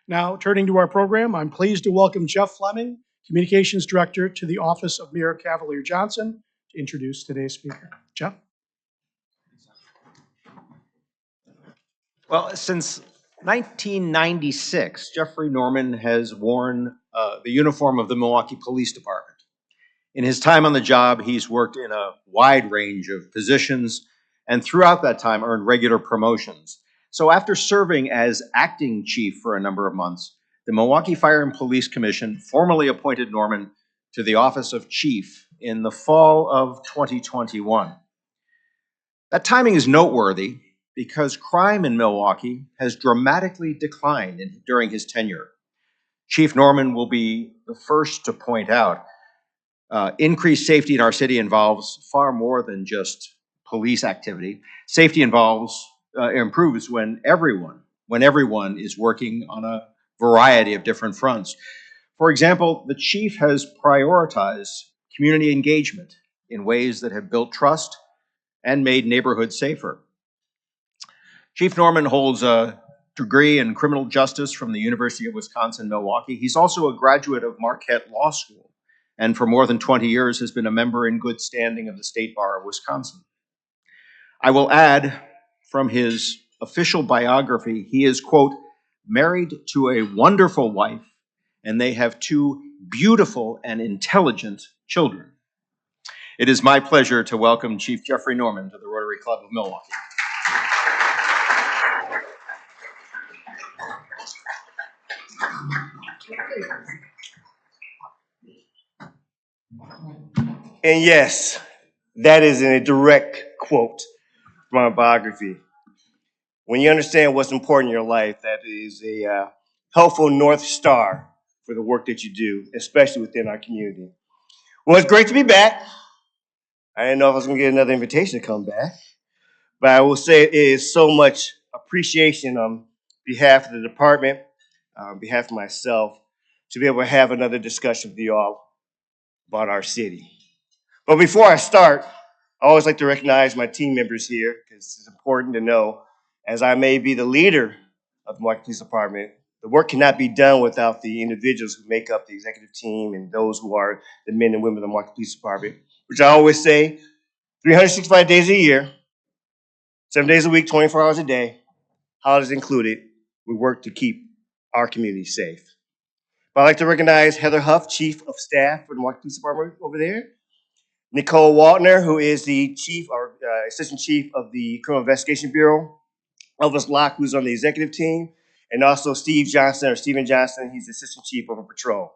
Now, turning to our program, I'm pleased to welcome Jeff Fleming, Communications Director to the Office of Mayor Cavalier Johnson, to introduce today's speaker. Jeff? Well, since 1996, Jeffrey Norman has worn the uniform of the Milwaukee Police Department. In his time on the job, he's worked in a wide range of positions and throughout that time earned regular promotions. So after serving as acting chief for a number of months, the Milwaukee Fire and Police Commission formally appointed Norman to the office of chief in the fall of 2021. That timing is noteworthy because crime in Milwaukee has dramatically declined during his tenure. Chief Norman will be the first to point out increased safety in our city involves far more than just police activity. Safety improves when everyone is working on a variety of different fronts. For example, the chief has prioritized community engagement in ways that have built trust and made neighborhoods safer. Chief Norman holds a degree in criminal justice from the University of Wisconsin-Milwaukee. He's also a graduate of Marquette Law School, and for more than 20 years has been a member in good standing of the State Bar of Wisconsin. I will add from his official biography, he is, quote, married to a wonderful wife, and they have two beautiful and intelligent children. It is my pleasure to welcome Chief Jeffrey Norman to the Rotary Club of Milwaukee. And yes, that is a direct quote from my biography. When you understand what's important in your life, that is a helpful North Star for the work that you do, especially within our community. Well, it's great to be back. I didn't know if I was going to get another invitation to come back, but I will say it is so much appreciation on behalf of the department, on behalf of myself, to be able to have another discussion with you all about our city. But before I start, I always like to recognize my team members here because it's important to know, as I may be the leader of the Milwaukee Police Department, the work cannot be done without the individuals who make up the executive team and those who are the men and women of the Milwaukee Police Department, which I always say 365 days a year, 7 days a week, 24 hours a day, holidays included, we work to keep our community safe. But I'd like to recognize Heather Huff, Chief of Staff for the Milwaukee Police Department over there. Nicole Waltner, who is the chief or assistant chief of the Criminal Investigation Bureau. Elvis Locke, who's on the executive team. And also Stephen Johnson, he's the assistant chief of patrol.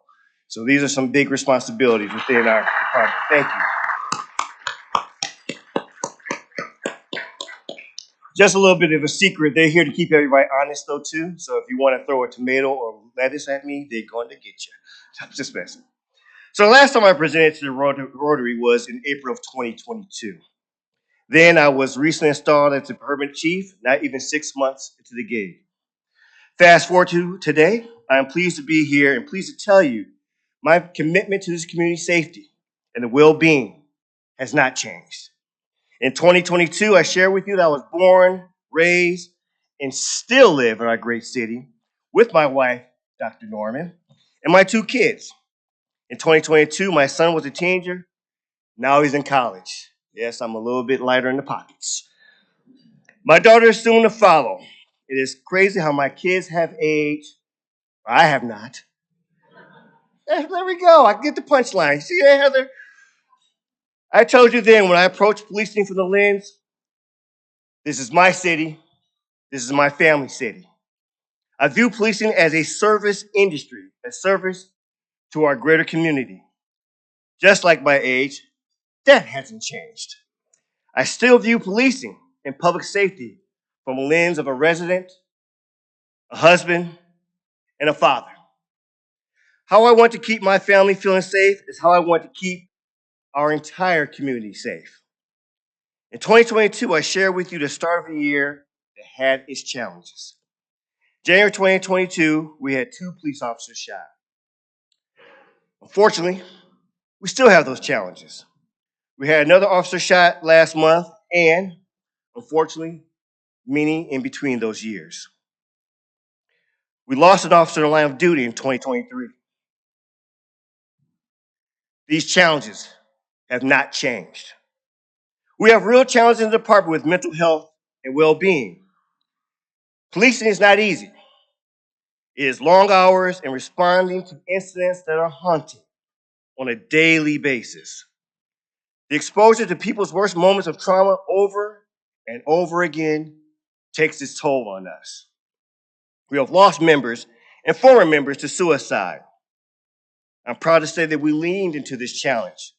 So these are some big responsibilities within our department. Thank you. Just a little bit of a secret. They're here to keep everybody honest, though, too. So if you want to throw a tomato or lettuce at me, they're going to get you. I'm just messing. So the last time I presented to the Rotary was in April of 2022. Then I was recently installed as the permanent chief, not even 6 months into the gig. Fast forward to today, I am pleased to be here and pleased to tell you my commitment to this community safety and the well-being has not changed. In 2022, I shared with you that I was born, raised, and still live in our great city with my wife, Dr. Norman, and my two kids. In 2022, my son was a teenager. Now he's in college. Yes, I'm a little bit lighter in the pockets. My daughter is soon to follow. It is crazy how my kids have aged. I have not. There we go. I get the punchline. See that, Heather? I told you then when I approached policing from the lens, this is my city. This is my family city. I view policing as a service industry, a service to our greater community. Just like my age, that hasn't changed. I still view policing and public safety from a lens of a resident, a husband, and a father. How I want to keep my family feeling safe is how I want to keep our entire community safe. In 2022, I shared with you the start of a year that had its challenges. January 2022, we had 2 police officers shot. Unfortunately, we still have those challenges. We had another officer shot last month, and unfortunately, many in between those years. We lost an officer in the line of duty in 2023. These challenges have not changed. We have real challenges in the department with mental health and well-being. Policing is not easy. It is long hours and responding to incidents that are haunting on a daily basis. The exposure to people's worst moments of trauma over and over again takes its toll on us. We have lost members and former members to suicide. I'm proud to say that we leaned into this challenge,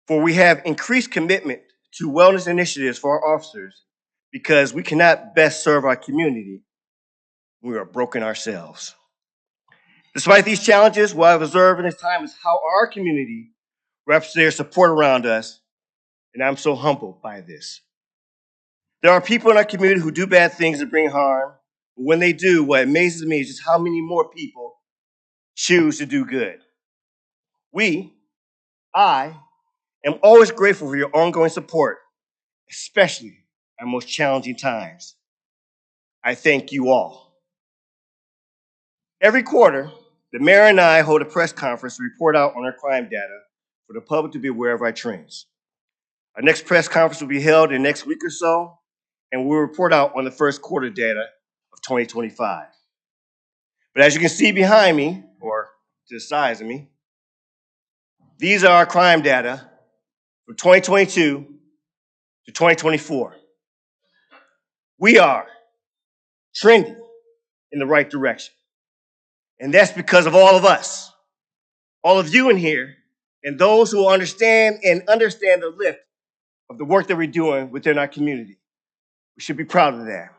for we have increased commitment to wellness initiatives for our officers because we cannot best serve our community when we are broken ourselves. Despite these challenges, what I've observed in this time is how our community wraps their support around us, and I'm so humbled by this. There are people in our community who do bad things and bring harm, but when they do, what amazes me is just how many more people choose to do good. I am always grateful for your ongoing support, especially at most challenging times. I thank you all. Every quarter, the mayor and I hold a press conference to report out on our crime data for the public to be aware of our trends. Our next press conference will be held in the next week or so, and we'll report out on the first quarter data of 2025. But as you can see behind me, or to the sides of me, these are our crime data from 2022 to 2024. We are trending in the right direction. And that's because of all of us, all of you in here, and those who understand the lift of the work that we're doing within our community. We should be proud of that.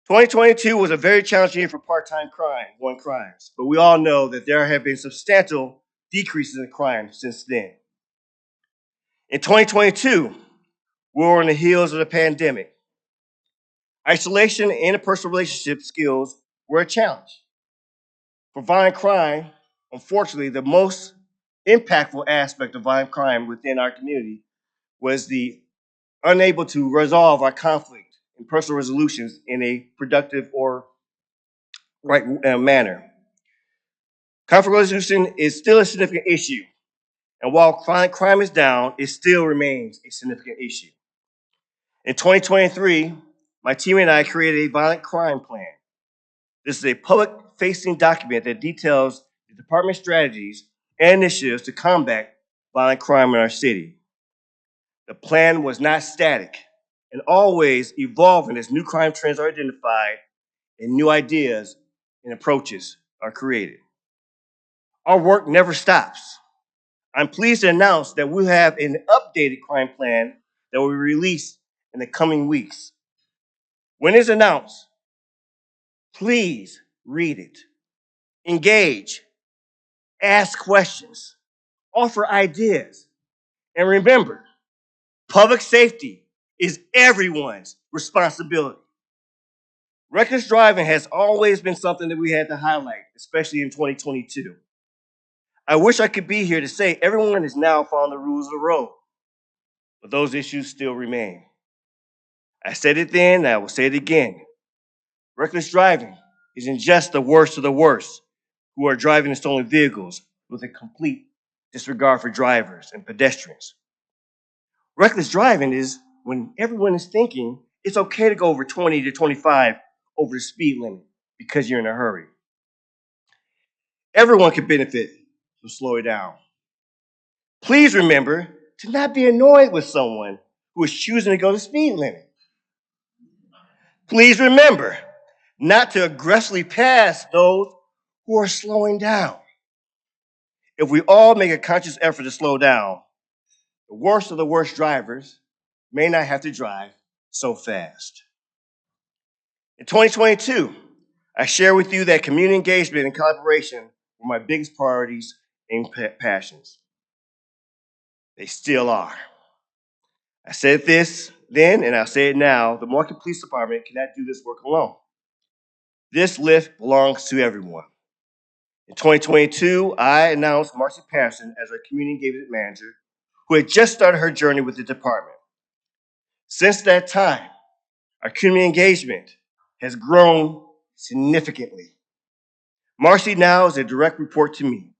2022 was a very challenging year for part-time crimes, but we all know that there have been substantial decreases in crime since then. In 2022, we were on the heels of the pandemic. Isolation and interpersonal relationship skills were a challenge. For violent crime, unfortunately, the most impactful aspect of violent crime within our community was the unable to resolve our conflict and personal resolutions in a productive or right manner. Conflict resolution is still a significant issue, and while violent crime is down, it still remains a significant issue. In 2023, my team and I created a violent crime plan. This is a public-facing document that details the department's strategies and initiatives to combat violent crime in our city. The plan was not static and always evolving as new crime trends are identified and new ideas and approaches are created. Our work never stops. I'm pleased to announce that we have an updated crime plan that will be released in the coming weeks. When it's announced, please read it, engage, ask questions, offer ideas, and remember, public safety is everyone's responsibility. Reckless driving has always been something that we had to highlight, especially in 2022. I wish I could be here to say everyone is now following the rules of the road, but those issues still remain. I said it then, and I will say it again. Reckless driving isn't just the worst of the worst who are driving in stolen vehicles with a complete disregard for drivers and pedestrians. Reckless driving is when everyone is thinking it's okay to go over 20 to 25 over the speed limit because you're in a hurry. Everyone can benefit from slowing down. Please remember to not be annoyed with someone who is choosing to go the speed limit. Please remember not to aggressively pass those who are slowing down. If we all make a conscious effort to slow down, the worst of the worst drivers may not have to drive so fast. In 2022, I share with you that community engagement and collaboration were my biggest priorities and passions. They still are. I said this then, and I'll say it now. The Milwaukee Police Department cannot do this work alone. This lift belongs to everyone. In 2022, I announced Marcy Patterson as our community engagement manager, who had just started her journey with the department. Since that time, our community engagement has grown significantly. Marcy now is a direct report to me,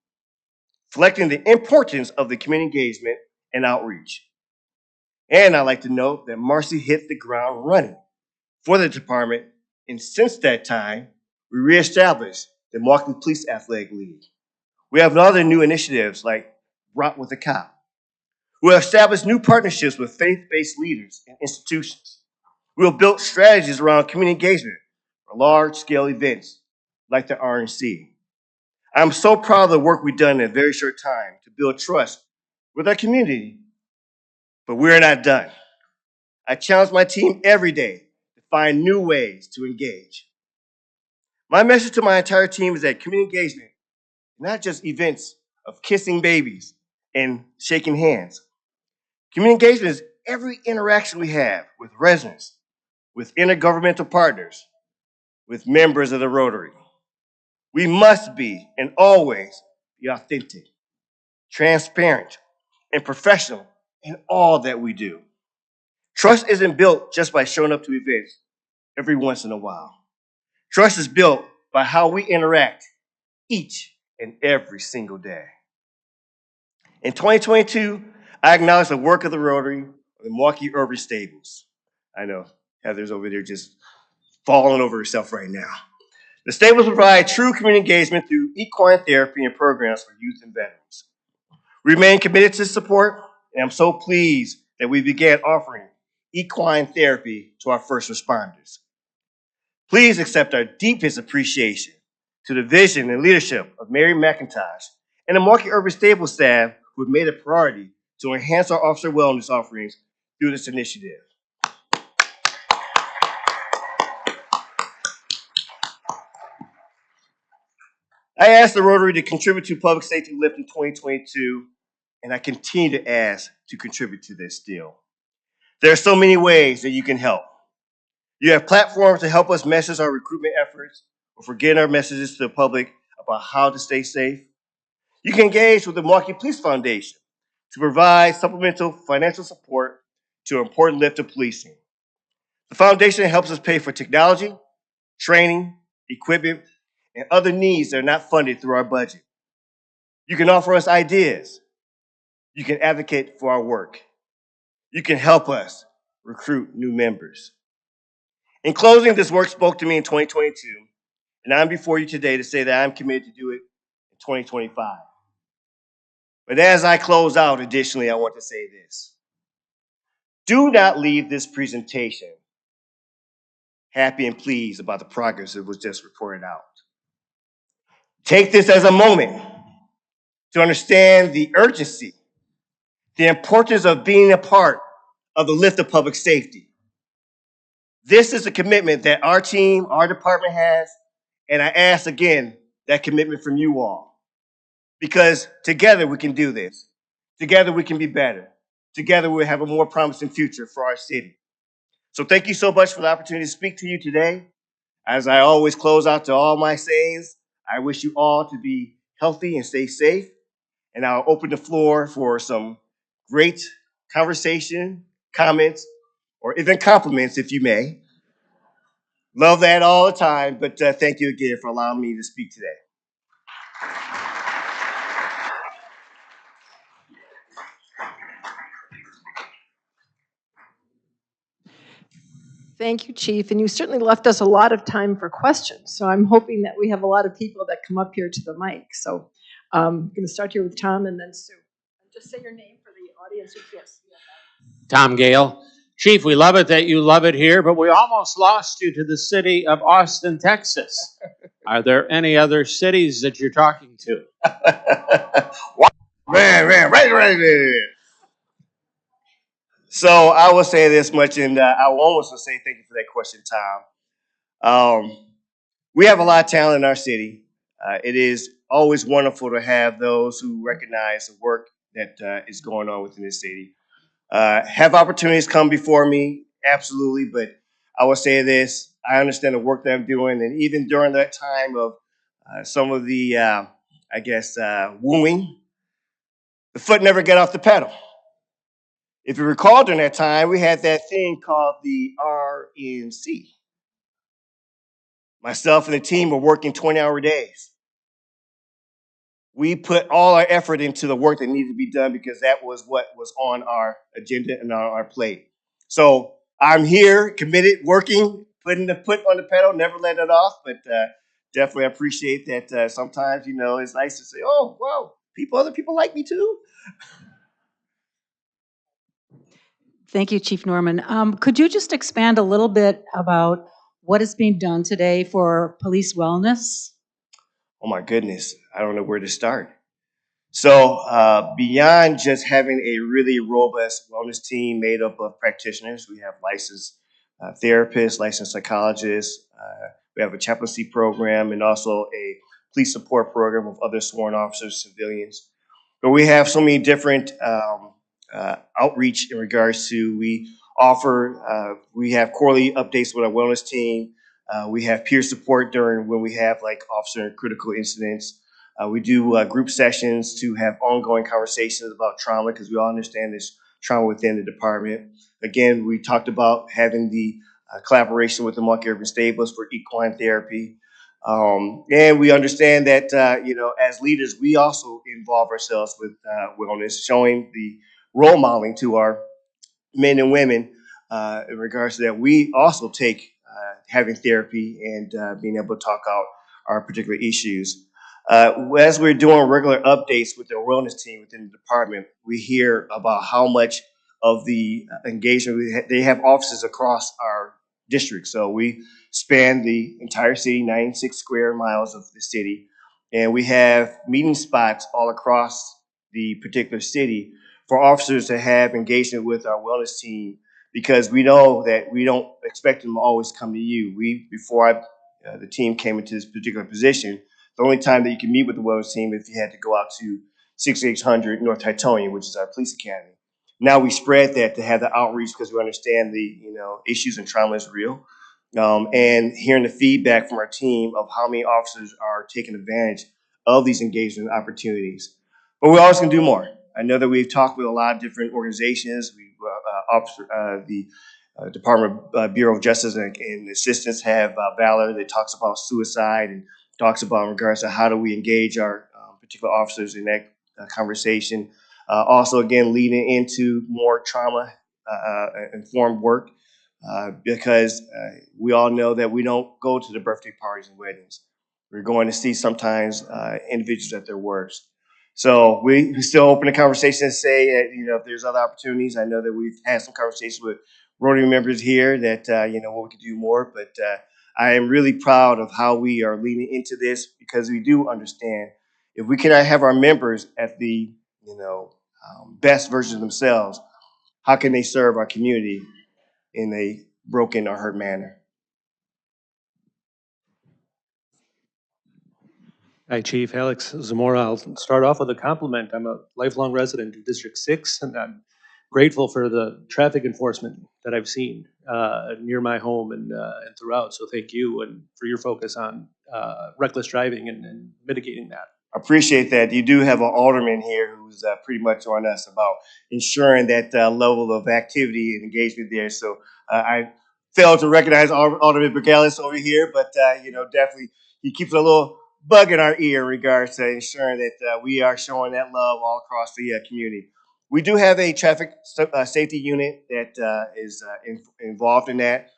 reflecting the importance of the community engagement and outreach. And I'd like to note that Marcy hit the ground running for the department, and since that time, we reestablished the Milwaukee Police Athletic League. We have other new initiatives like Rock with a Cop. We have established new partnerships with faith-based leaders and institutions. We have built strategies around community engagement for large-scale events like the RNC. I'm so proud of the work we've done in a very short time to build trust with our community, but we're not done. I challenge my team every day to find new ways to engage. My message to my entire team is that community engagement is not just events of kissing babies and shaking hands. Community engagement is every interaction we have with residents, with intergovernmental partners, with members of the Rotary. We must be and always be authentic, transparent, and professional in all that we do. Trust isn't built just by showing up to events every once in a while. Trust is built by how we interact each and every single day. In 2022, I acknowledge the work of the Rotary, the Milwaukee Urban Stables. I know Heather's over there just falling over herself right now. The stables provide true community engagement through equine therapy and programs for youth and veterans. We remain committed to support, and I'm so pleased that we began offering equine therapy to our first responders. Please accept our deepest appreciation to the vision and leadership of Mary McIntosh and the Milwaukee Urban Stable staff who have made it a priority to enhance our officer wellness offerings through this initiative. I asked the Rotary to contribute to Public Safety Lift in 2022, and I continue to ask to contribute to this still. There are so many ways that you can help. You have platforms to help us message our recruitment efforts or for getting our messages to the public about how to stay safe. You can engage with the Milwaukee Police Foundation to provide supplemental financial support to an important lift of policing. The foundation helps us pay for technology, training, equipment, and other needs that are not funded through our budget. You can offer us ideas. You can advocate for our work. You can help us recruit new members. In closing, this work spoke to me in 2022, and I'm before you today to say that I'm committed to do it in 2025. But as I close out, additionally, I want to say this. Do not leave this presentation happy and pleased about the progress that was just reported out. Take this as a moment to understand the urgency, the importance of being a part of the lift of public safety. This is a commitment that our team, our department has, and I ask again that commitment from you all. Because together we can do this. Together we can be better. Together we'll have a more promising future for our city. So thank you so much for the opportunity to speak to you today. As I always close out to all my sayings, I wish you all to be healthy and stay safe. And I'll open the floor for some great conversation, comments, or even compliments, if you may. Love that all the time, but thank you again for allowing me to speak today. Thank you, Chief. And you certainly left us a lot of time for questions. So I'm hoping that we have a lot of people that come up here to the mic. So I'm going to start here with Tom and then Sue. And just say your name for the audience who can't see. Tom Gale. Chief, we love it that you love it here, but we almost lost you to the city of Austin, Texas. Are there any other cities that you're talking to? Man. So I will say this much, and I will almost say thank you for that question, Tom. We have a lot of talent in our city. It is always wonderful to have those who recognize the work that is going on within this city. Have opportunities come before me? Absolutely, but I will say this. I understand the work that I'm doing, and even during that time of some of the, wooing, the foot never got off the pedal. If you recall, during that time, we had that thing called the RNC. Myself and the team were working 20-hour days. We put all our effort into the work that needed to be done because that was what was on our agenda and on our plate. So I'm here, committed, working, putting the foot on the pedal, never let it off. But definitely appreciate that. Sometimes, it's nice to say, "Oh, wow, other people like me too." Thank you, Chief Norman. Could you just expand a little bit about what is being done today for police wellness? Oh my goodness, I don't know where to start. So beyond just having a really robust wellness team made up of practitioners, we have licensed therapists, licensed psychologists. We have a chaplaincy program and also a police support program of other sworn officers, civilians. But we have so many different outreach in regards to we have quarterly updates with our wellness team. We have peer support during when we have like officer and critical incidents. We do group sessions to have ongoing conversations about trauma because we all understand there's trauma within the department. Again, we talked about having the collaboration with the Milwaukee Urban Stables for equine therapy. And we understand that, as leaders, we also involve ourselves with wellness, showing the role modeling to our men and women in regards to that. We also take having therapy and being able to talk out our particular issues. As we're doing regular updates with the wellness team within the department, we hear about how much of the engagement they have offices across our district. So we span the entire city, 96 square miles of the city, and we have meeting spots all across the particular city for officers to have engagement with our wellness team because we know that we don't expect them to always come to you. Before the team came into this particular position, the only time that you can meet with the wellness team if you had to go out to 6800 North Titonian, which is our police academy. Now we spread that to have the outreach because we understand the issues and trauma is real. And hearing the feedback from our team of how many officers are taking advantage of these engagement opportunities. But we're always going to do more. I know that we've talked with a lot of different organizations. The Department Bureau of Justice and Assistance have Valor that talks about suicide and talks about in regards to how do we engage our particular officers in that conversation. Also, again, leading into more trauma informed work because we all know that we don't go to the birthday parties and weddings. We're going to see sometimes individuals at their worst. So we still open the conversation and say, if there's other opportunities. I know that we've had some conversations with Rotary members here that, what we could do more. But I am really proud of how we are leaning into this because we do understand if we cannot have our members at the, best version of themselves, how can they serve our community in a broken or hurt manner? Hi, Chief Alex Zamora. I'll start off with a compliment. I'm a lifelong resident of District 6, and I'm grateful for the traffic enforcement that I've seen near my home and throughout. So thank you and for your focus on reckless driving and mitigating that. Appreciate that. You do have an alderman here who's pretty much on us about ensuring that level of activity and engagement there. So I failed to recognize Alderman Bergalis over here, but definitely he keeps a little bug in our ear in regards to ensuring that we are showing that love all across the community. We do have a traffic safety unit that is involved in that.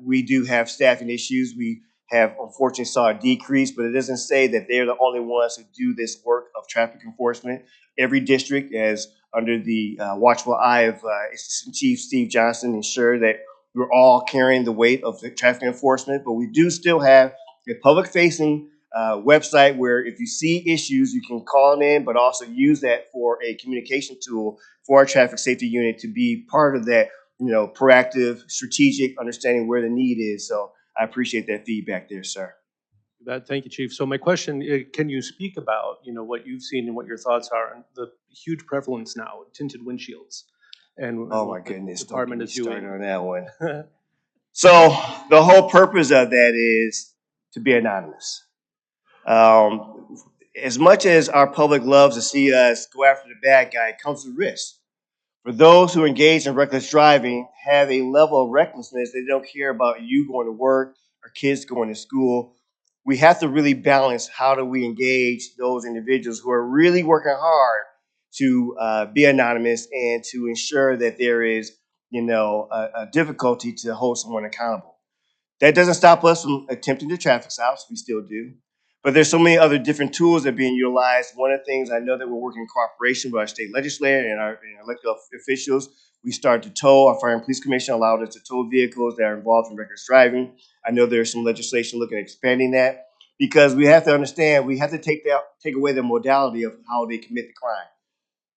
We do have staffing issues. We have unfortunately saw a decrease, but it doesn't say that they're the only ones who do this work of traffic enforcement. Every district is under the watchful eye of Assistant Chief Steve Johnson, ensure that we're all carrying the weight of the traffic enforcement, but we do still have a public-facing website where if you see issues, you can call in, but also use that for a communication tool for our traffic safety unit to be part of that, proactive, strategic understanding where the need is. So I appreciate that feedback there, sir. Thank you, Chief. So my question, can you speak about, what you've seen and what your thoughts are on the huge prevalence now of tinted windshields? And oh my goodness, the department is doing on that one. So the whole purpose of that is to be anonymous. As much as our public loves to see us go after the bad guy, it comes with risk. For those who engage in reckless driving, have a level of recklessness. They don't care about you going to work, our kids going to school. We have to really balance how do we engage those individuals who are really working hard to be anonymous and to ensure that there is, a difficulty to hold someone accountable. That doesn't stop us from attempting to traffic stops. We still do. But there's so many other different tools that are being utilized. One of the things I know that we're working in cooperation with our state legislature and our elected officials, we started to tow. Our Fire and Police Commission allowed us to tow vehicles that are involved in reckless driving. I know there's some legislation looking at expanding that because we have to understand we have to take away the modality of how they commit the crime,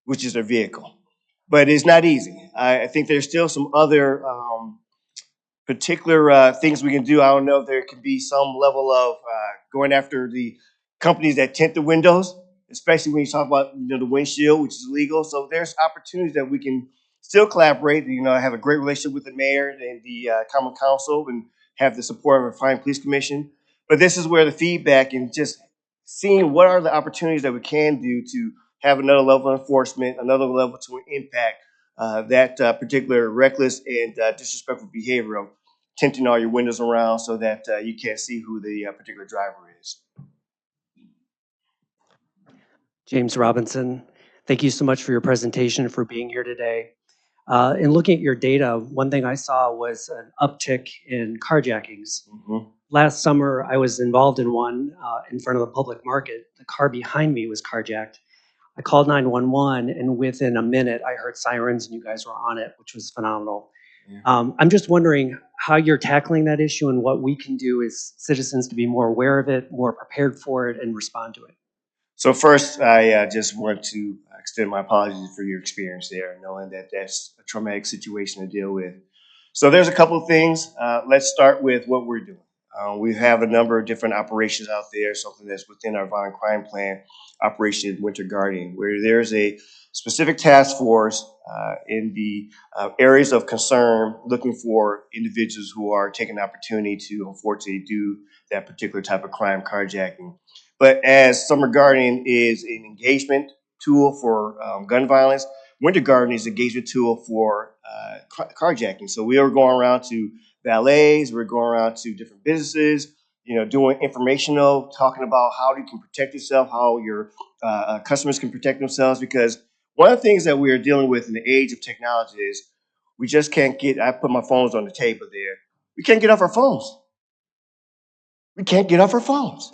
which is their vehicle. But it's not easy. I think there's still some other particular things we can do. I don't know if there can be some level of going after the companies that tint the windows, especially when you talk about the windshield, which is illegal. So there's opportunities that we can still collaborate. Have a great relationship with the mayor and the common council, and have the support of our Fire and Police Commission. But this is where the feedback and just seeing what are the opportunities that we can do to have another level of enforcement, another level to impact that particular reckless and disrespectful behavior of tinting all your windows around so that you can't see who the particular driver is. James Robinson, thank you so much for your presentation and for being here today. In looking at your data, one thing I saw was an uptick in carjackings. Mm-hmm. Last summer, I was involved in one in front of a public market. The car behind me was carjacked. I called 911, and within a minute, I heard sirens, and you guys were on it, which was phenomenal. Yeah. I'm just wondering how you're tackling that issue and what we can do as citizens to be more aware of it, more prepared for it, and respond to it. So first, I just want to extend my apologies for your experience there, knowing that that's a traumatic situation to deal with. So there's a couple of things. Let's start with what we're doing. We have a number of different operations out there, something that's within our violent crime plan, Operation Winter Guardian, where there's a specific task force in the areas of concern looking for individuals who are taking the opportunity to unfortunately do that particular type of crime, carjacking. But as Summer Guardian is an engagement tool for gun violence, Winter Guardian is an engagement tool for carjacking. So we are going around to valets, we're going around to different businesses, doing informational, talking about how you can protect yourself, how your customers can protect themselves. Because one of the things that we are dealing with in the age of technology is we just can't I put my phones on the table there. We can't get off our phones. We can't get off our phones.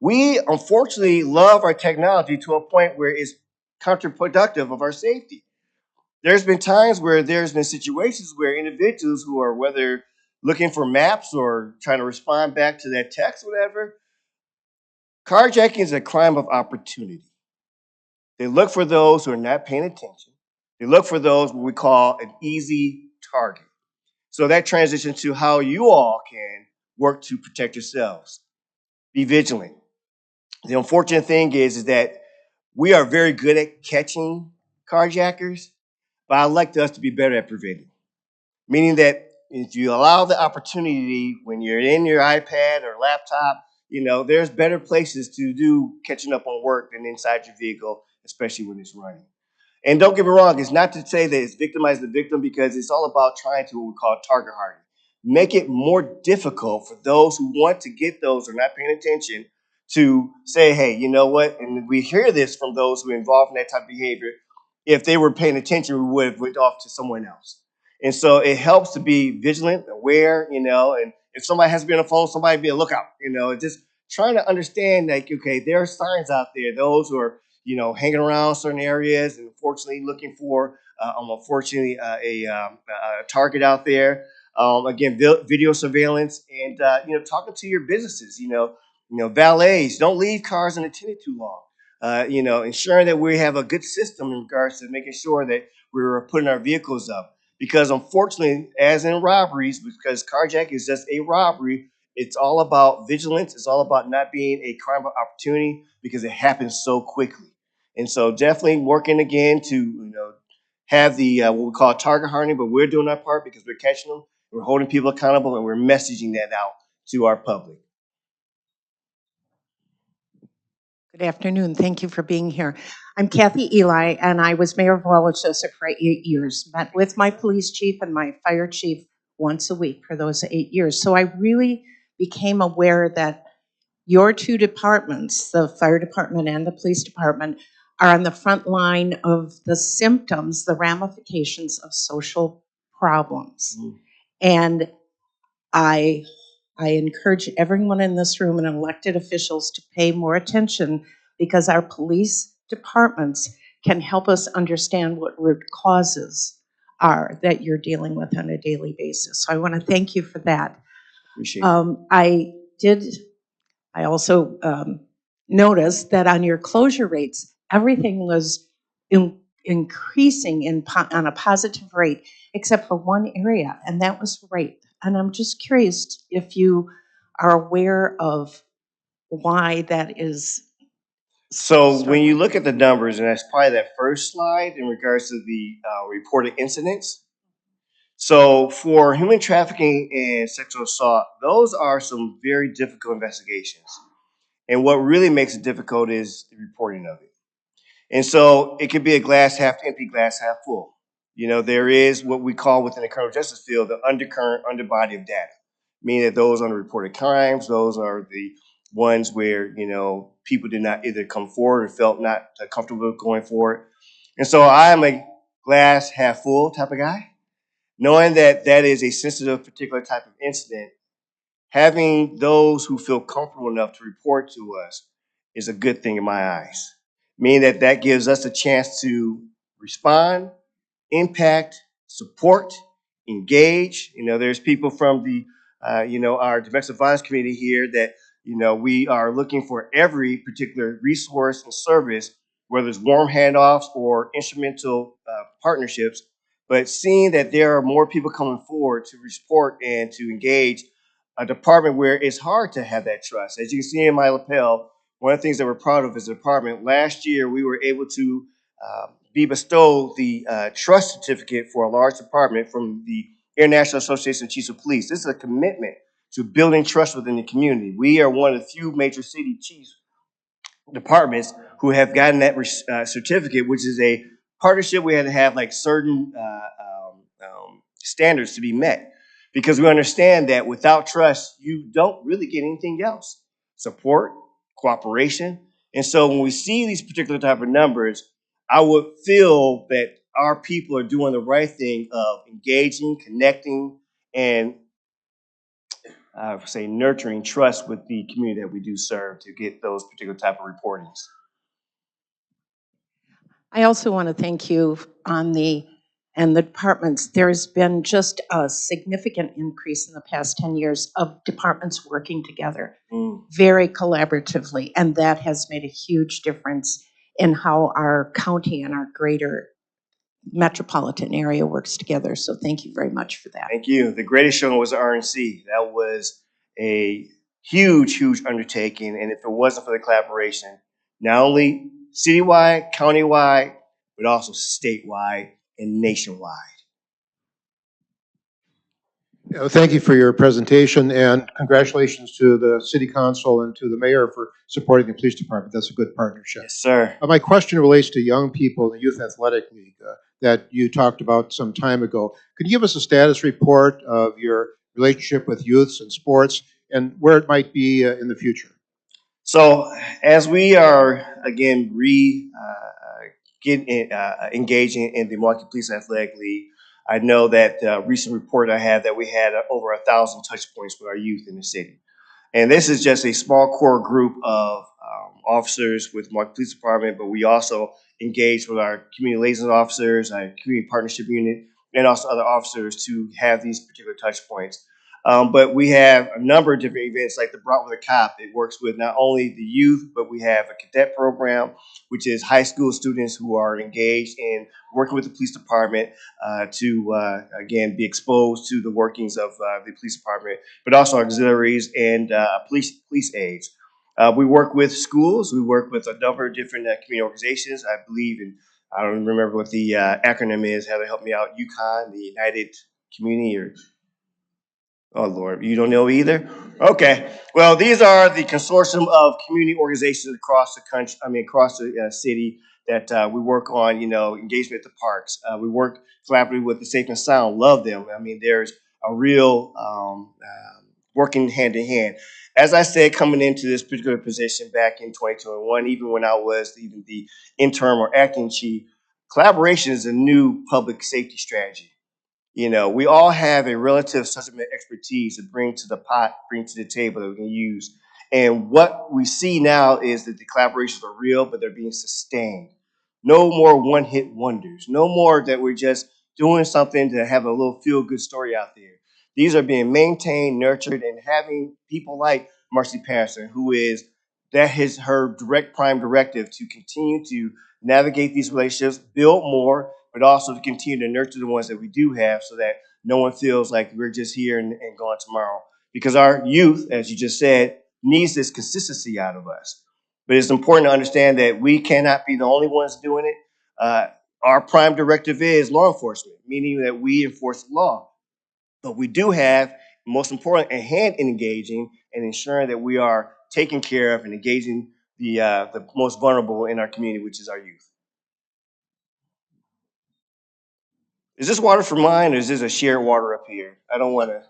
We unfortunately love our technology to a point where it's counterproductive of our safety. There's been times where there's been situations where individuals who are whether looking for maps or trying to respond back to that text, whatever, carjacking is a crime of opportunity. They look for those who are not paying attention. They look for those what we call an easy target. So that transitions to how you all can work to protect yourselves. Be vigilant. The unfortunate thing is that we are very good at catching carjackers, but I'd like us to be better at preventing. Meaning that if you allow the opportunity when you're in your iPad or laptop, there's better places to do catching up on work than inside your vehicle, especially when it's running. And don't get me wrong, it's not to say that it's victimize the victim, because it's all about trying to what we call target hardening. Make it more difficult for those who want to get those who are not paying attention to say, hey, you know what? And we hear this from those who are involved in that type of behavior. If they were paying attention, we would have went off to someone else. And so it helps to be vigilant, aware, and if somebody has to be on the phone, somebody be a lookout, just trying to understand, like, okay, there are signs out there, those who are, hanging around certain areas and unfortunately looking for, a target out there. Again, video surveillance and, talking to your businesses, valets, don't leave cars unattended too long. Ensuring that we have a good system in regards to making sure that we're putting our vehicles up. Because unfortunately, as in robberies, because carjacking is just a robbery, it's all about vigilance. It's all about not being a crime of opportunity because it happens so quickly. And so definitely working again to have the what we call target hardening, but we're doing our part because we're catching them, we're holding people accountable, and we're messaging that out to our public. Good afternoon. Thank you for being here. I'm Kathy Eli, and I was mayor of Wauwatosa for 8 years. Met with my police chief and my fire chief once a week for those 8 years. So I really became aware that your two departments, the fire department and the police department, are on the front line of the symptoms, the ramifications of social problems. And I encourage everyone in this room and elected officials to pay more attention, because our police departments can help us understand what root causes are that you're dealing with on a daily basis. So I want to thank you for that. Appreciate it. I also noticed that on your closure rates, everything was increasing on a positive rate, except for one area, and that was rape. And I'm just curious if you are aware of why that is. So when you look at the numbers, and that's probably that first slide in regards to the reported incidents. So for human trafficking and sexual assault, those are some very difficult investigations. And what really makes it difficult is the reporting of it. And so it could be a glass half empty, glass half full. You know, there is what we call within the criminal justice field the undercurrent, underbody of data, meaning that those unreported crimes, those are the ones where, you know, people did not either come forward or felt not comfortable going forward. And so I am a glass half full type of guy, knowing that that is a sensitive, particular type of incident. Having those who feel comfortable enough to report to us is a good thing in my eyes, meaning that that gives us a chance to respond, impact, support, engage. You know, there's people from the, our domestic violence community here that, you know, we are looking for every particular resource and service, whether it's warm handoffs or instrumental partnerships. But seeing that there are more people coming forward to support and to engage a department where it's hard to have that trust. As you can see in my lapel, one of the things that we're proud of as a department, last year we were able to be bestowed the trust certificate for a large department from the International Association of Chiefs of Police. This is a commitment to building trust within the community. We are one of the few major city chiefs departments who have gotten that certificate, which is a partnership. We had to have like certain standards to be met, because we understand that without trust, you don't really get anything else. Support, cooperation. And so when we see these particular type of numbers, I would feel that our people are doing the right thing of engaging, connecting, and say nurturing trust with the community that we do serve to get those particular type of reportings. I also want to thank you on the departments. There's been just a significant increase in the past 10 years of departments working together very collaboratively, and that has made a huge difference in how our county and our greater metropolitan area works together. So thank you very much for that. Thank you. The greatest showing was the RNC. That was a huge, huge undertaking, and if it wasn't for the collaboration, not only citywide, countywide, but also statewide and nationwide. Thank you for your presentation, and congratulations to the City Council and to the Mayor for supporting the Police Department. That's a good partnership. Yes, sir. My question relates to young people in the Youth Athletic League that you talked about some time ago. Could you give us a status report of your relationship with youths and sports and where it might be in the future? So as we are, again, engaging in the Milwaukee Police Athletic League, I know that recent report I had that we had over 1,000 touch points with our youth in the city. And this is just a small core group of officers with Milwaukee Police Department, but we also engage with our community liaison officers, our community partnership unit, and also other officers to have these particular touch points. But we have a number of different events like the Brought with a Cop. It works with not only the youth, but we have a cadet program, which is high school students who are engaged in working with the police department to, again, be exposed to the workings of the police department, but also auxiliaries and police aides. We work with schools. We work with a number of different community organizations. I believe in, I don't remember what the acronym is. How to help me out? UConn, the United Community, or oh Lord, you don't know either? Okay. Well, these are the consortium of community organizations across the country. I mean, across the city that we work on. You know, engagement at the parks. We work collaboratively with the Safe and Sound. Love them. I mean, there's a real working hand in hand. As I said, coming into this particular position back in 2021, even when I was even the interim or acting chief, collaboration is a new public safety strategy. You know, we all have a relative subject matter expertise to bring to the pot, bring to the table that we can use. And what we see now is that the collaborations are real, but they're being sustained. No more one-hit wonders. No more that we're just doing something to have a little feel-good story out there. These are being maintained, nurtured, and having people like Marcy Patterson, who is that is her direct prime directive to continue to navigate these relationships, build more, but also to continue to nurture the ones that we do have so that no one feels like we're just here and gone tomorrow. Because our youth, as you just said, needs this consistency out of us. But it's important to understand that we cannot be the only ones doing it. Our prime directive is law enforcement, meaning that we enforce the law. But we do have, most important, a hand in engaging and ensuring that we are taking care of and engaging the most vulnerable in our community, which is our youth. Is this water for mine or is this a shared water up here? I don't want to.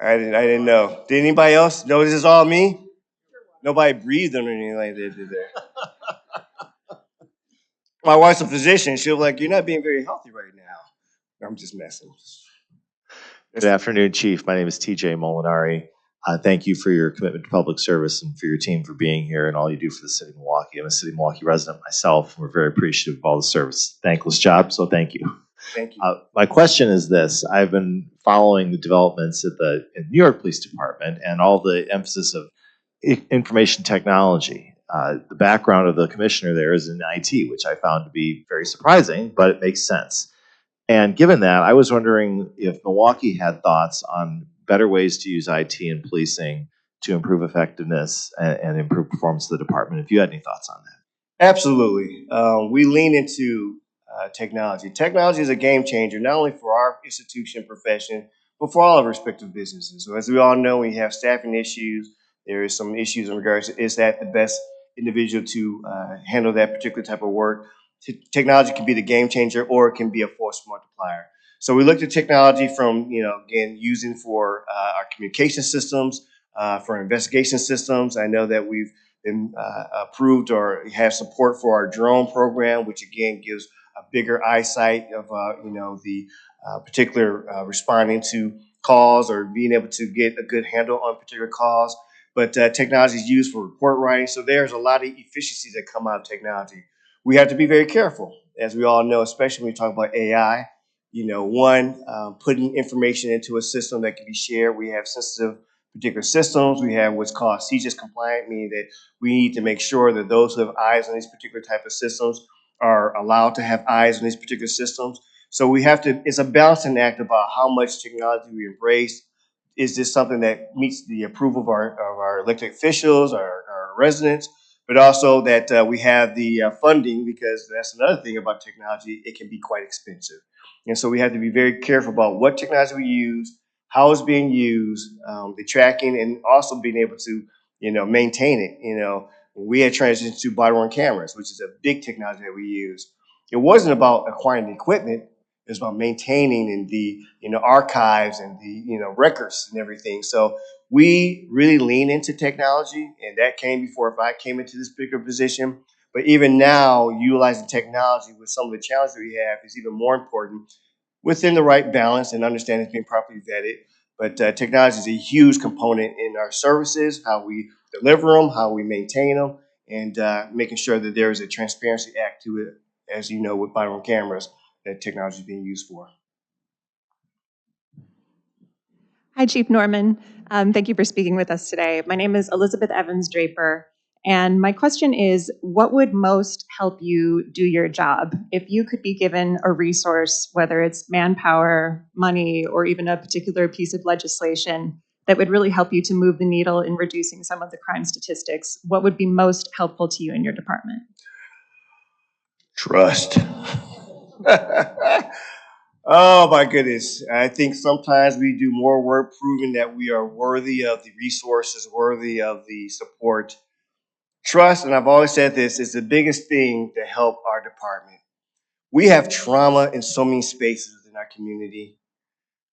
I didn't know. Did anybody else know this is all me? Nobody breathed on anything like that, did they? My wife's a physician. She'll be like, "You're not being very healthy right now." I'm just messing. Good afternoon, Chief. My name is TJ Molinari. Thank you for your commitment to public service and for your team for being here and all you do for the city of Milwaukee. I'm a city of Milwaukee resident myself. We're very appreciative of all the service. Thankless job, so thank you. Thank you. My question is this. I've been following the developments in the New York Police Department and all the emphasis of information technology. The background of the commissioner there is in IT, which I found to be very surprising, but it makes sense. And given that, I was wondering if Milwaukee had thoughts on better ways to use IT in policing to improve effectiveness and improve performance of the department. If you had any thoughts on that. Absolutely. We lean into technology. Technology is a game changer, not only for our institution profession, but for all of our respective businesses. So as we all know, we have staffing issues. There is some issues in regards to, is that the best individual to handle that particular type of work? Technology can be the game changer or it can be a force multiplier. So we looked at technology from, again, using for our communication systems, for investigation systems. I know that we've been approved or have support for our drone program, which again gives a bigger eyesight of, the particular responding to calls or being able to get a good handle on particular calls. But technology is used for report writing. So there's a lot of efficiencies that come out of technology. We have to be very careful, as we all know, especially when we talk about AI. Putting information into a system that can be shared. We have sensitive particular systems. We have what's called CJIS compliant, meaning that we need to make sure that those who have eyes on these particular type of systems are allowed to have eyes on these particular systems. So we have to, it's a balancing act about how much technology we embrace. Is this something that meets the approval of our elected officials, our residents, but also that we have the funding, because that's another thing about technology, it can be quite expensive. And so we have to be very careful about what technology we use, how it's being used, the tracking, and also being able to, maintain it. We had transitioned to body-worn cameras, which is a big technology that we use. It wasn't about acquiring the equipment. It was about maintaining and the, archives and the, records and everything. So we really lean into technology, and that came before if I came into this particular position. But even now, utilizing technology with some of the challenges we have is even more important within the right balance and understanding it's being properly vetted. But technology is a huge component in our services, how we deliver them, how we maintain them, and making sure that there is a transparency act to it, as you know, with body-worn cameras that technology is being used for. Hi, Chief Norman. Thank you for speaking with us today. My name is Elizabeth Evans Draper, and my question is, what would most help you do your job? If you could be given a resource, whether it's manpower, money, or even a particular piece of legislation that would really help you to move the needle in reducing some of the crime statistics, what would be most helpful to you in your department? Trust. Oh my goodness. I think sometimes we do more work proving that we are worthy of the resources, worthy of the support. Trust, and I've always said this, is the biggest thing to help our department. We have trauma in so many spaces within our community.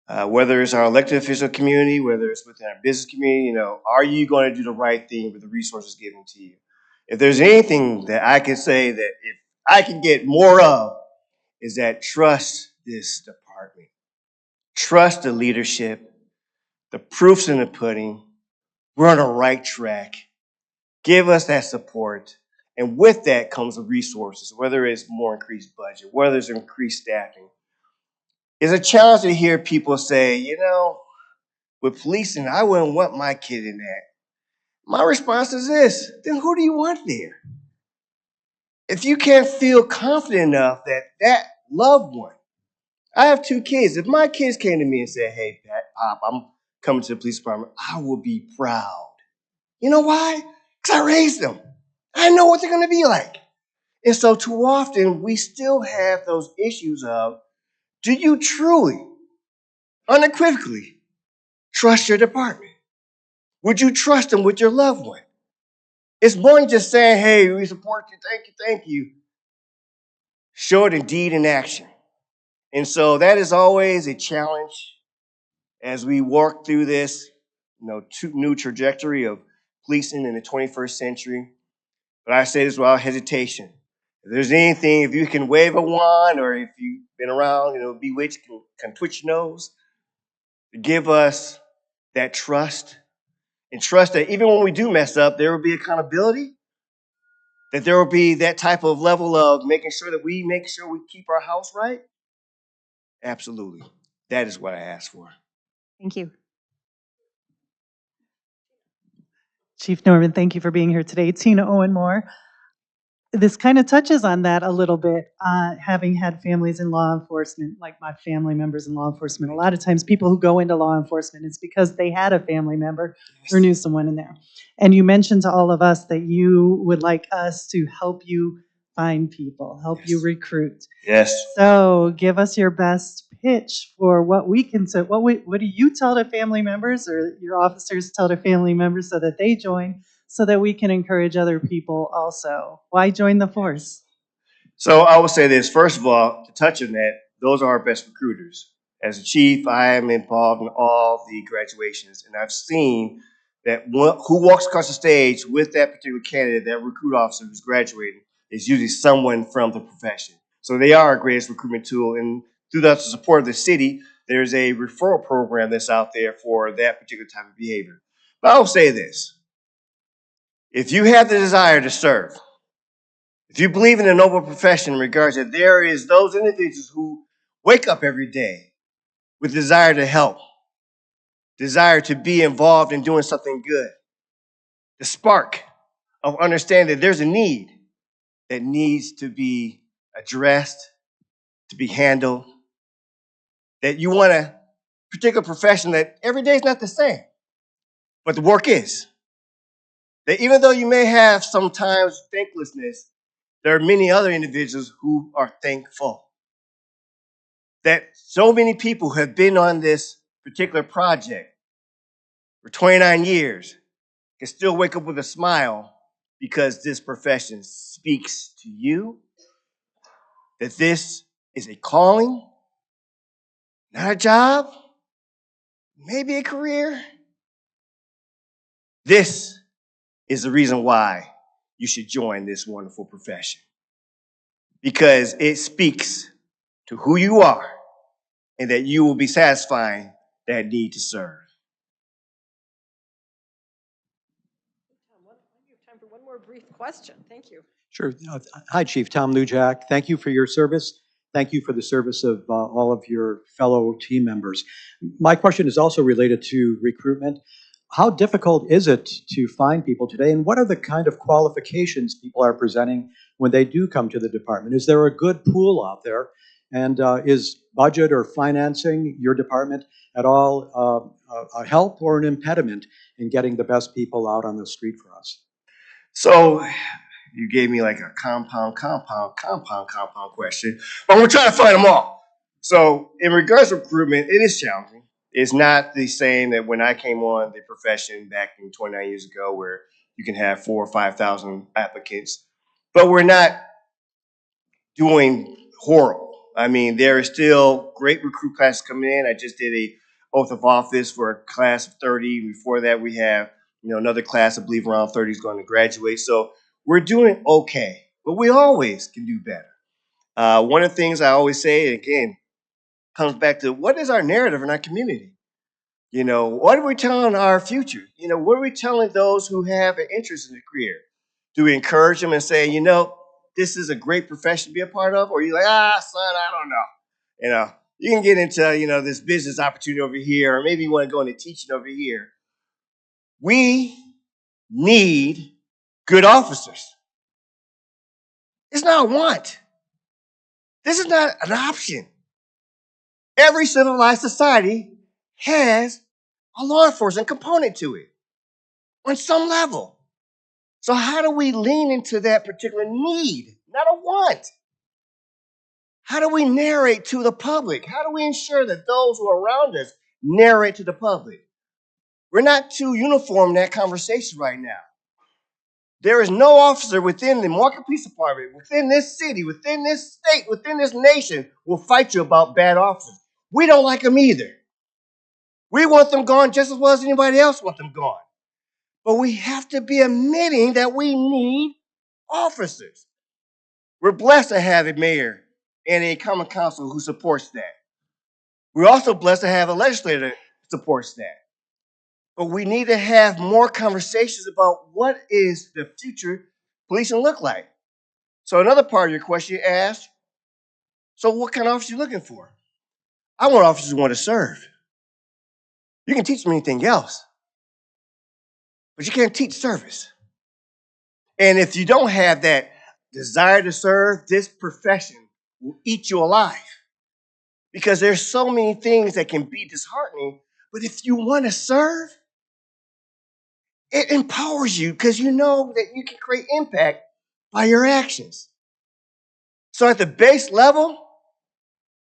Whether it's our elected official community, whether it's within our business community, are you going to do the right thing with the resources given to you? If there's anything that I can say that if I can get more of, is that trust this department. Trust the leadership. The proof's in the pudding. We're on the right track. Give us that support. And with that comes the resources, whether it's more increased budget, whether it's increased staffing. It's a challenge to hear people say, with policing, I wouldn't want my kid in that. My response is this: then who do you want there? If you can't feel confident enough that that loved one, I have 2 kids. If my kids came to me and said, hey, Pop, I'm coming to the police department, I will be proud. You know why? Because I raised them. I know what they're going to be like. And so too often we still have those issues of, do you truly, unequivocally, trust your department? Would you trust them with your loved one? It's more than just saying, hey, we support you, thank you. Show it in deed and action. And so that is always a challenge as we work through this new trajectory of policing in the 21st century. But I say this without hesitation. If there's anything, if you can wave a wand or if you've been around, Bewitched can twitch your nose, give us that trust and trust that even when we do mess up, there will be accountability, that there will be that type of level of making sure that we make sure we keep our house right. Absolutely. That is what I asked for. Thank you. Chief Norman, thank you for being here today. Tina Owen Moore. This kind of touches on that a little bit, having had families in law enforcement, like my family members in law enforcement. A lot of times people who go into law enforcement, it's because they had a family member or knew someone in there. And you mentioned to all of us that you would like us to help you find people, help you recruit. Yes. So give us your best pitch for what we can say. What do you tell to family members or your officers tell to family members so that they join, so that we can encourage other people also? Why join the force? So I will say this. First of all, to touch on that, those are our best recruiters. As a chief, I am involved in all the graduations, and I've seen that who walks across the stage with that particular candidate, that recruit officer who's graduating, is usually someone from the profession. So they are our greatest recruitment tool. And through the support of the city, there's a referral program that's out there for that particular type of behavior. But I'll say this. If you have the desire to serve, if you believe in a noble profession in regards that there is those individuals who wake up every day with desire to help, desire to be involved in doing something good, the spark of understanding that there's a need that needs to be addressed, to be handled, that you want a particular profession that every day is not the same, but the work is. That even though you may have sometimes thanklessness, there are many other individuals who are thankful. That so many people have been on this particular project for 29 years can still wake up with a smile because this profession speaks to you, that this is a calling, not a job, maybe a career. This is the reason why you should join this wonderful profession, because it speaks to who you are and that you will be satisfying that need to serve. We have time for one more brief question. Thank you. Sure. Hi, Chief Tom Lujak. Thank you for your service. Thank you for the service of all of your fellow team members. My question is also related to recruitment. How difficult is it to find people today, and what are the kind of qualifications people are presenting when they do come to the department? Is there a good pool out there, and is budget or financing your department at all a help or an impediment in getting the best people out on the street for us? So you gave me like a compound question, but we're trying to find them all. So in regards to recruitment, it is challenging. It's not the same that when I came on the profession back in 29 years ago, where you can have 4,000 or 5,000 applicants, but we're not doing horrible. I mean, there is still great recruit classes coming in. I just did a oath of office for a class of 30. Before that, we have, another class, I believe around 30 is going to graduate. So we're doing okay, but we always can do better. One of the things I always say, and again, comes back to what is our narrative in our community? What are we telling our future? What are we telling those who have an interest in the career? Do we encourage them and say, this is a great profession to be a part of? Or are you like, son, I don't know. You can get into, this business opportunity over here, or maybe you want to go into teaching over here. We need good officers. It's not a want. This is not an option. Every civilized society has a law enforcement component to it on some level. So how do we lean into that particular need, not a want? How do we narrate to the public? How do we ensure that those who are around us narrate to the public? We're not too uniform in that conversation right now. There is no officer within the Milwaukee Police Department, within this city, within this state, within this nation will fight you about bad officers. We don't like them either. We want them gone just as well as anybody else wants them gone. But we have to be admitting that we need officers. We're blessed to have a mayor and a common council who supports that. We're also blessed to have a legislator that supports that. But we need to have more conversations about what is the future policing look like. So another part of your question you asked, so what kind of officer are you looking for? I want officers who want to serve. You can teach them anything else, but you can't teach service. And if you don't have that desire to serve, this profession will eat you alive. Because there's so many things that can be disheartening, but if you want to serve, it empowers you because you know that you can create impact by your actions. So at the base level,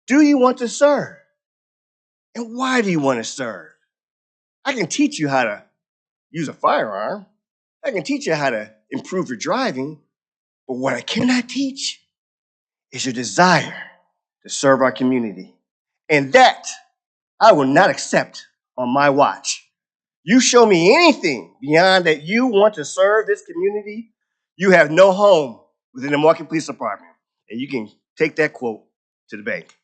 do you want to serve? And why do you want to serve? I can teach you how to use a firearm. I can teach you how to improve your driving. But what I cannot teach is your desire to serve our community. And that I will not accept on my watch. You show me anything beyond that you want to serve this community, you have no home within the Milwaukee Police Department. And you can take that quote to the bank.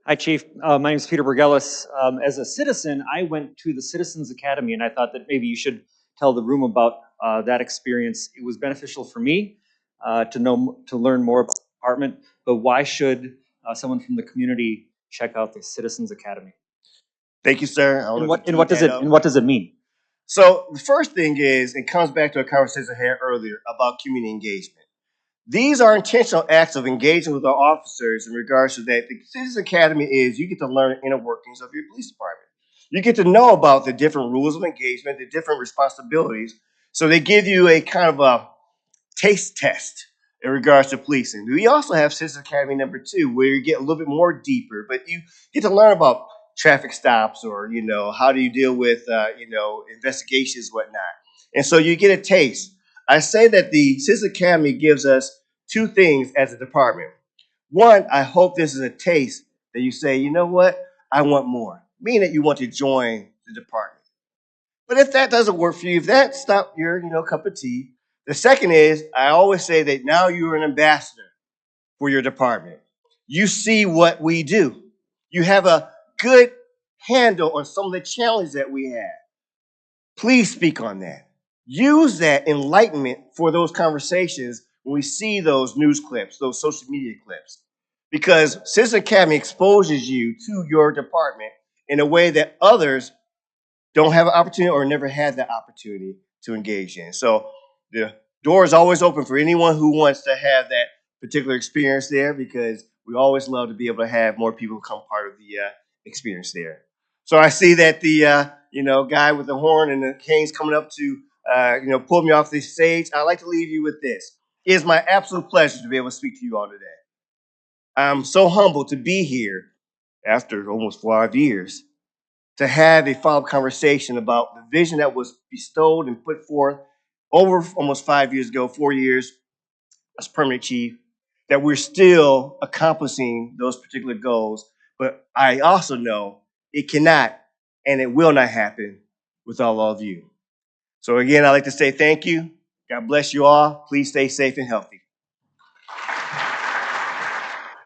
Hi, Chief. My name is Peter Bergelis. As a citizen, I went to the Citizens Academy, and I thought that maybe you should tell the room about that experience. It was beneficial for me to learn more about the department, but why should someone from the community check out the Citizens Academy? Thank you, sir. And what does it mean? So the first thing is, it comes back to a conversation I had earlier about community engagement. These are intentional acts of engaging with our officers in regards to that. The Citizens Academy is you get to learn the inner workings of your police department. You get to know about the different rules of engagement, the different responsibilities. So they give you a kind of a taste test in regards to policing. We also have Citizens Academy number 2, where you get a little bit more deeper, but you get to learn about traffic stops or, how do you deal with, investigations, whatnot. And so you get a taste. I say that the Citizens Academy gives us 2 things as a department. One, I hope this is a taste that you say, you know what, I want more, meaning that you want to join the department. But if that doesn't work for you, if that's not your, cup of tea, the second is, I always say that now you're an ambassador for your department. You see what we do. You have a good handle on some of the challenges that we have. Please speak on that. Use that enlightenment for those conversations when we see those news clips, those social media clips. Because Citizen Academy exposes you to your department in a way that others don't have an opportunity or never had that opportunity to engage in. So the door is always open for anyone who wants to have that particular experience there, because we always love to be able to have more people become part of the experience there. So I see that the guy with the horn and the cane's coming up to pull me off the stage. I'd like to leave you with this. It is my absolute pleasure to be able to speak to you all today. I'm so humbled to be here after almost 5 years to have a follow-up conversation about the vision that was bestowed and put forth over almost 5 years ago, 4 years as permanent chief, that we're still accomplishing those particular goals. But I also know it cannot and it will not happen with all of you. So again, I'd like to say thank you. God bless you all. Please stay safe and healthy.